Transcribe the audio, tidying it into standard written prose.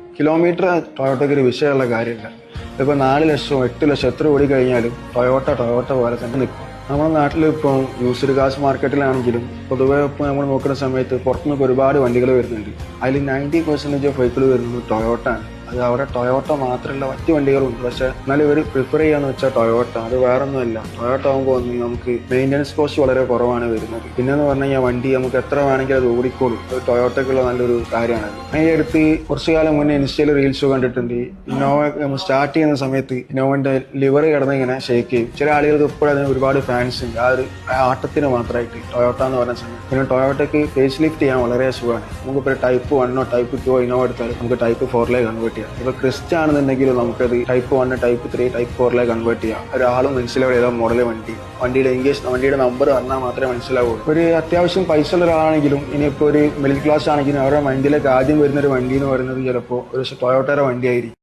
Kilometre ടൊയോട്ടയ്ക്ക് ഒരു വിഷയമുള്ള കാര്യമില്ല. ഇപ്പോൾ 4 ലക്ഷം 8 ലക്ഷം എത്ര ഓടി കഴിഞ്ഞാലും ടൊയോട്ട പോലെ തന്നെ നിൽക്കും. നമ്മുടെ നാട്ടിൽ ഇപ്പോൾ യൂസ്ഡ് കാർസ് മാർക്കറ്റിലാണെങ്കിലും പൊതുവെ ഇപ്പോൾ നമ്മൾ നോക്കുന്ന സമയത്ത് പുറത്തുനിന്നൊക്കെ ഒരുപാട് വണ്ടികൾ വരുന്നുണ്ട്. അതിൽ 90% ഓഫ് വെഹിക്കിൾ വരുന്നത് ടൊയോട്ട ആണ്. അത് അവിടെ ടൊയോട്ട മാത്രമല്ല മറ്റു വണ്ടികളുണ്ട്. പക്ഷെ എന്നാലും ഇവർ പ്രിഫർ ചെയ്യാന്ന് വെച്ചാൽ ടൊയോട്ട. അത് വേറൊന്നുമല്ല, ടൊയോട്ട ആകുമ്പോൾ നമുക്ക് മെയിൻ്റനൻസ് കോസ്റ്റ് വളരെ കുറവാണ് വരുന്നത്. പിന്നെന്ന് പറഞ്ഞു കഴിഞ്ഞാൽ വണ്ടി നമുക്ക് എത്ര വേണമെങ്കിൽ അത് ഓടിക്കോളും. അത് ടൊയോട്ടയ്ക്കുള്ള നല്ലൊരു കാര്യമാണ്. ഈ അടുത്ത് കുറച്ചു കാലം മുന്നേ ഇൻസ്റ്റയിൽ റീൽസ് കണ്ടിട്ടുണ്ട്. ഇന്നോവ സ്റ്റാർട്ട് ചെയ്യുന്ന സമയത്ത് ഇന്നോവന്റെ ലിവർ കിടന്ന് ഇങ്ങനെ ഷേക്ക് ചെയ്യും. ചില ആളുകൾക്ക് ഇപ്പോഴും അതിന് ഒരുപാട് ഫാൻസ് ഉണ്ട്. ആ ഒരു ആട്ടത്തിന് മാത്രമായിട്ട് ടൊയോട്ട എന്ന് പറഞ്ഞ സമയത്ത്. പിന്നെ ടൊയോട്ടയ്ക്ക് ഫേസ് ലിഫ്റ്റ് ചെയ്യാൻ വളരെ സുഖമാണ്. നമുക്കിപ്പോൾ ടൈപ്പ് 1 ടൈപ്പ് 2 ഇന്നോവ എടുത്താൽ നമുക്ക് ടൈപ്പ് 4 കൺവേർട്ട് ചെയ്യാം. ഇപ്പൊ ക്രിസ്റ്റ ആണെന്നുണ്ടെങ്കിൽ നമുക്കത് ടൈപ്പ് 1 ടൈപ്പ് 3 ടൈപ്പ് 4 കൺവേർട്ട് ചെയ്യാം. ഒരാളും മനസ്സിലാവും ഏതാ മോഡൽ വണ്ടിയുടെ വണ്ടിയുടെ നമ്പർ വന്നാൽ മാത്രമേ മനസ്സിലാവുള്ളൂ. ഒരു അത്യാവശ്യം പൈസ ഉള്ള ഒരാളാണെങ്കിലും ഇനിയിപ്പോൾ ഒരു മിഡിൽ ക്ലാസ് ആണെങ്കിലും അവരുടെ മൈൻഡിലേക്ക് ആദ്യം വരുന്ന ഒരു വണ്ടി എന്ന് പറയുന്നത് ചിലപ്പോൾ ഒരു ടൊയോട്ടയുടെ വണ്ടിയായിരിക്കും.